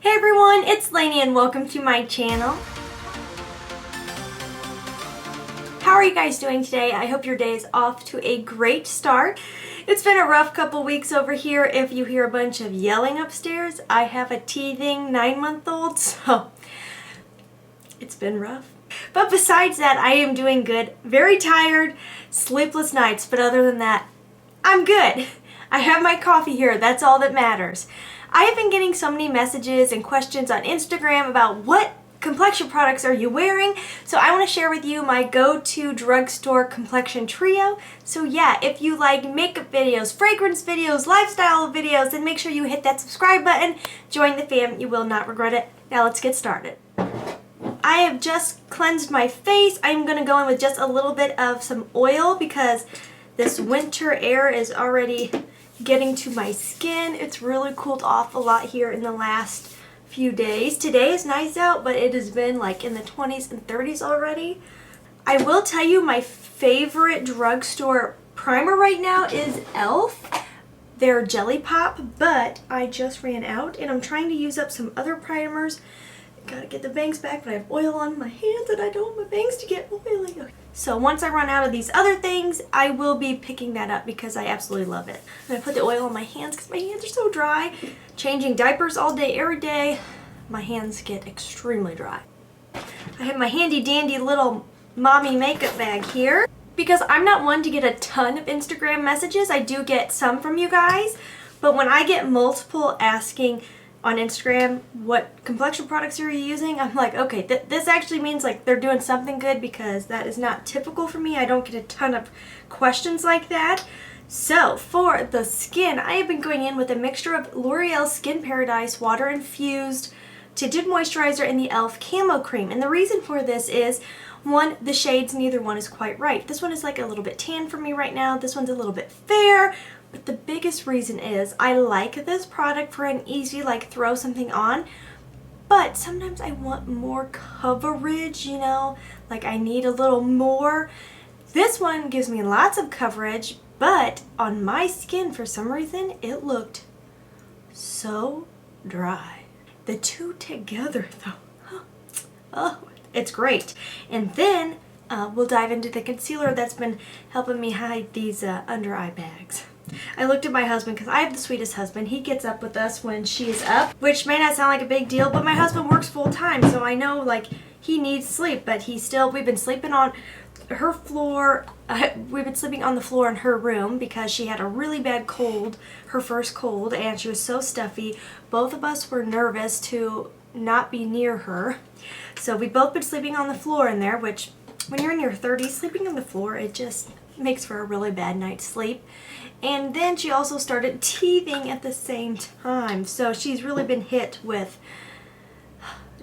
Hey everyone, it's Laynie and welcome to my channel. How are you guys doing today? I hope your day is off to a great start. It's been a rough couple weeks over here. If you hear a bunch of yelling upstairs, I have a teething 9-month-old, so it's been rough. But besides that, I am doing good. Very tired, sleepless nights, but other than that, I'm good. I have my coffee here, that's all that matters. I have been getting so many messages and questions on Instagram about what complexion products are you wearing, so I want to share with you my go-to drugstore complexion trio. So yeah, if you like makeup videos, fragrance videos, lifestyle videos, then make sure you hit that subscribe button. Join the fam, you will not regret it. Now let's get started. I have just cleansed my face. I'm going to go in with just a little bit of some oil because this winter air is already getting to my skin. It's really cooled off a lot here in the last few days. Today is nice out, but it has been like in the 20s and 30s already. I will tell you my favorite drugstore primer right now is e.l.f. Their Jelly Pop, but I just ran out and I'm trying to use up some other primers. Gotta get the bangs back, but I have oil on my hands and I don't want my bangs to get oily. Okay. So once I run out of these other things, I will be picking that up because I absolutely love it. And I put the oil on my hands because my hands are so dry. Changing diapers all day, every day, my hands get extremely dry. I have my handy dandy little mommy makeup bag here. Because I'm not one to get a ton of Instagram messages, I do get some from you guys. But when I get multiple asking on Instagram what complexion products are you using, I'm like, okay, this actually means like they're doing something good because that is not typical for me. I don't get a ton of questions like that. So for the skin, I have been going in with a mixture of L'Oreal Skin Paradise Water Infused Tinted Moisturizer and the e.l.f. Camo Cream. And the reason for this is, one, the shades, neither one is quite right. This one is like a little bit tan for me right now. This one's a little bit fair. But the biggest reason is I like this product for an easy, like, throw something on. But sometimes I want more coverage, you know? Like, I need a little more. This one gives me lots of coverage, but on my skin, for some reason, it looked so dry. The two together, though, oh, it's great. And then we'll dive into the concealer that's been helping me hide these under eye bags. I looked at my husband because I have the sweetest husband. He gets up with us when she's up, which may not sound like a big deal, but my husband works full time, so I know like he needs sleep, but we've been sleeping on her floor. We've been sleeping on the floor in her room because she had a really bad cold, her first cold, and she was so stuffy. Both of us were nervous to not be near her. So we've both been sleeping on the floor in there, which when you're in your 30s, sleeping on the floor, it just makes for a really bad night's sleep. And then she also started teething at the same time. So she's really been hit with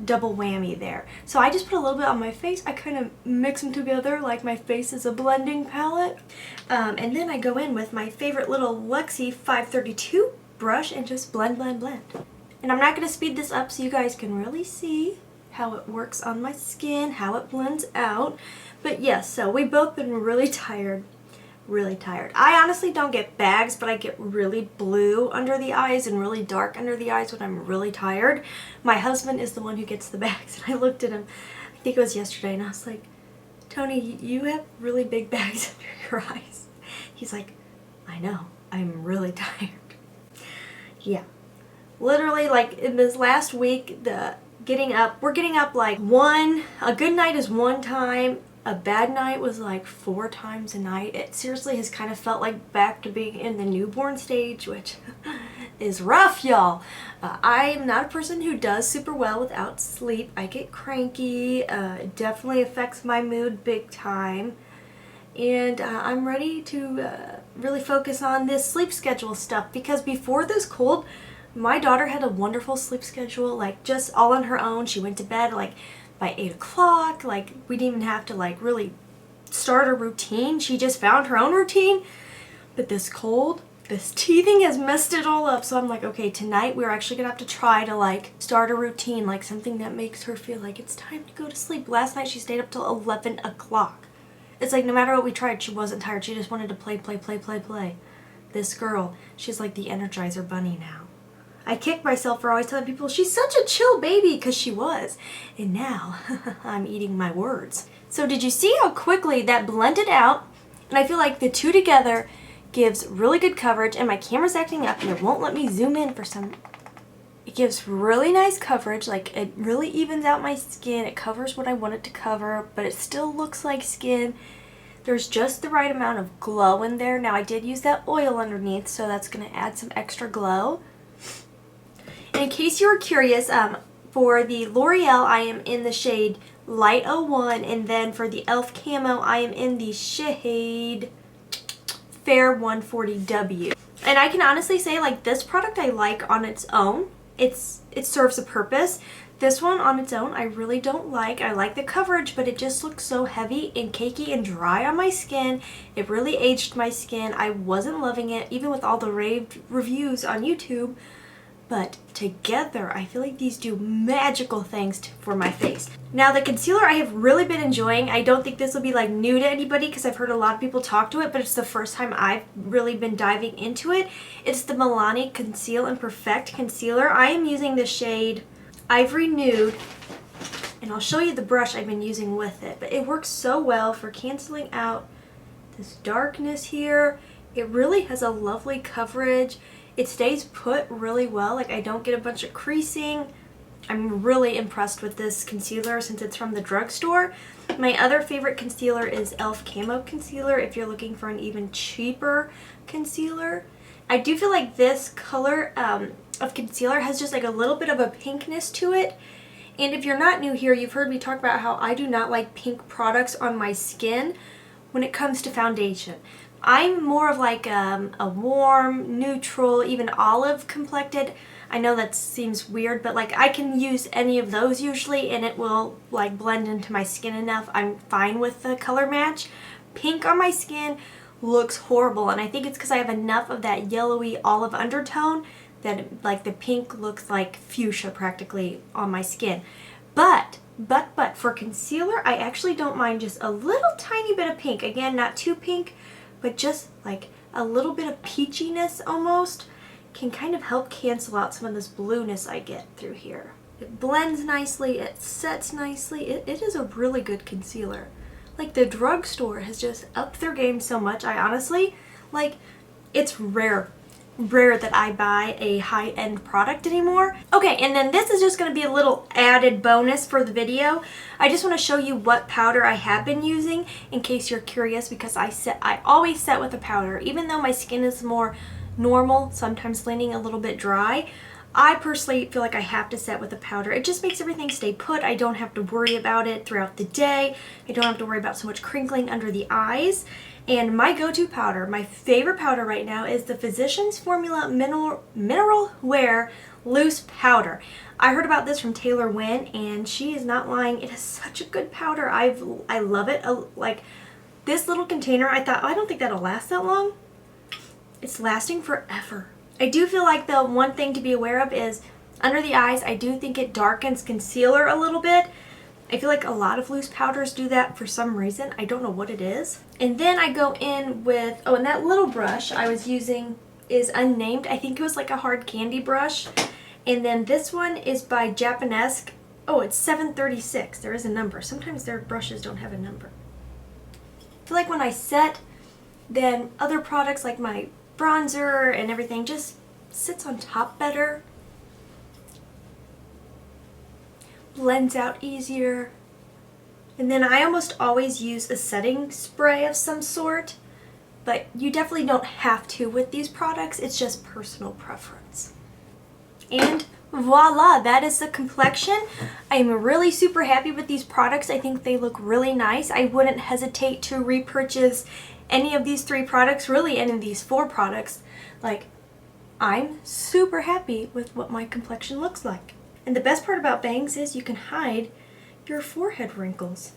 double whammy there. So I just put a little bit on my face. I kind of mix them together like my face is a blending palette. And then I go in with my favorite little Luxie 532 brush and just blend, blend, blend. And I'm not going to speed this up so you guys can really see how it works on my skin, how it blends out. But yes, so we've both been really tired. Really tired. I honestly don't get bags, but I get really blue under the eyes and really dark under the eyes when I'm really tired. My husband is the one who gets the bags, and I looked at him, I think it was yesterday, and I was like, Tony, you have really big bags under your eyes. He's like, I know, I'm really tired. Yeah. Literally, like in this last week, we're getting up like a good night is one time. A bad night was like 4 times a night. It seriously has kind of felt like back to being in the newborn stage, which is rough, y'all. I'm not a person who does super well without sleep. I get cranky. It definitely affects my mood big time. And I'm ready to really focus on this sleep schedule stuff because before this cold, my daughter had a wonderful sleep schedule, like just all on her own. She went to bed like by 8 o'clock, like we didn't even have to like really start a routine. She just found her own routine. But this cold, this teething has messed it all up. So I'm like, okay, tonight we're actually gonna have to try to like start a routine, like something that makes her feel like it's time to go to sleep. Last night she stayed up till 11 o'clock. It's like no matter what we tried, she wasn't tired. She just wanted to play, play, play, play, play. This girl, she's like the Energizer Bunny now. I kick myself for always telling people she's such a chill baby, because she was. And now I'm eating my words. So did you see how quickly that blended out? And I feel like the two together gives really good coverage, and my camera's acting up and it won't let me zoom in for some. It gives really nice coverage, like it really evens out my skin. It covers what I want it to cover, but it still looks like skin. There's just the right amount of glow in there. Now I did use that oil underneath, so that's going to add some extra glow. And in case you were curious, for the L'Oreal I am in the shade Light 01, and then for the e.l.f. Camo I am in the shade Fair 140W. And I can honestly say, like, this product I like on its own. It serves a purpose. This one on its own I really don't like. I like the coverage, but it just looks so heavy and cakey and dry on my skin. It really aged my skin. I wasn't loving it, even with all the raved reviews on YouTube. But together, I feel like these do magical things for my face. Now, the concealer I have really been enjoying. I don't think this will be like new to anybody because I've heard a lot of people talk to it, but it's the first time I've really been diving into it. It's the Milani Conceal and Perfect Concealer. I am using the shade Ivory Nude, and I'll show you the brush I've been using with it. But it works so well for canceling out this darkness here. It really has a lovely coverage. It stays put really well, like I don't get a bunch of creasing. I'm really impressed with this concealer since it's from the drugstore. My other favorite concealer is e.l.f. Camo Concealer if you're looking for an even cheaper concealer. I do feel like this color of concealer has just like a little bit of a pinkness to it. And if you're not new here, you've heard me talk about how I do not like pink products on my skin when it comes to foundation. I'm more of like a warm, neutral, even olive complected. I know that seems weird, but like I can use any of those usually and it will like blend into my skin enough. I'm fine with the color match. Pink on my skin looks horrible, and I think it's because I have enough of that yellowy olive undertone that like the pink looks like fuchsia practically on my skin. But for concealer, I actually don't mind just a little tiny bit of pink. Again, not too pink, but just like a little bit of peachiness almost can kind of help cancel out some of this blueness I get through here. It blends nicely, it sets nicely. It is a really good concealer. Like the drugstore has just upped their game so much. I honestly, like, it's rare that I buy a high-end product anymore. Okay, and then this is just going to be a little added bonus for the video. I just want to show you what powder I have been using in case you're curious, because I always set with a powder. Even though my skin is more normal, sometimes leaning a little bit dry, I personally feel like I have to set with a powder. It just makes everything stay put. I don't have to worry about it throughout the day. I don't have to worry about so much crinkling under the eyes. And my go-to powder, my favorite powder right now, is the Physicians Formula Mineral Wear Loose Powder. I heard about this from Taylor Wynn, and she is not lying. It is such a good powder. I love it. Like this little container, I thought, oh, I don't think that'll last that long. It's lasting forever. I do feel like the one thing to be aware of is under the eyes, I do think it darkens concealer a little bit. I feel like a lot of loose powders do that for some reason. I don't know what it is. And then I go in with, oh, and that little brush I was using is unnamed. I think it was like a hard candy brush. And then this one is by Japanesque. Oh, it's 736. There is a number. Sometimes their brushes don't have a number. I feel like when I set, then other products like my bronzer and everything just sits on top better. Blends out easier. And then I almost always use a setting spray of some sort, but you definitely don't have to with these products. It's just personal preference. And voila, that is the complexion. I'm really super happy with these products. I think they look really nice. I wouldn't hesitate to repurchase any of these 3 products, really any of these 4 products. Like, I'm super happy with what my complexion looks like. And the best part about bangs is you can hide your forehead wrinkles.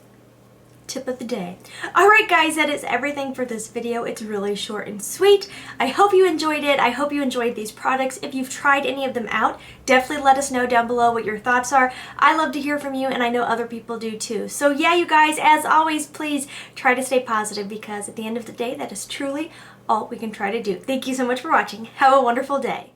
Tip of the day. Alright guys, that is everything for this video. It's really short and sweet. I hope you enjoyed it. I hope you enjoyed these products. If you've tried any of them out, definitely let us know down below what your thoughts are. I love to hear from you, and I know other people do too. So yeah, you guys, as always, please try to stay positive, because at the end of the day, that is truly all we can try to do. Thank you so much for watching. Have a wonderful day.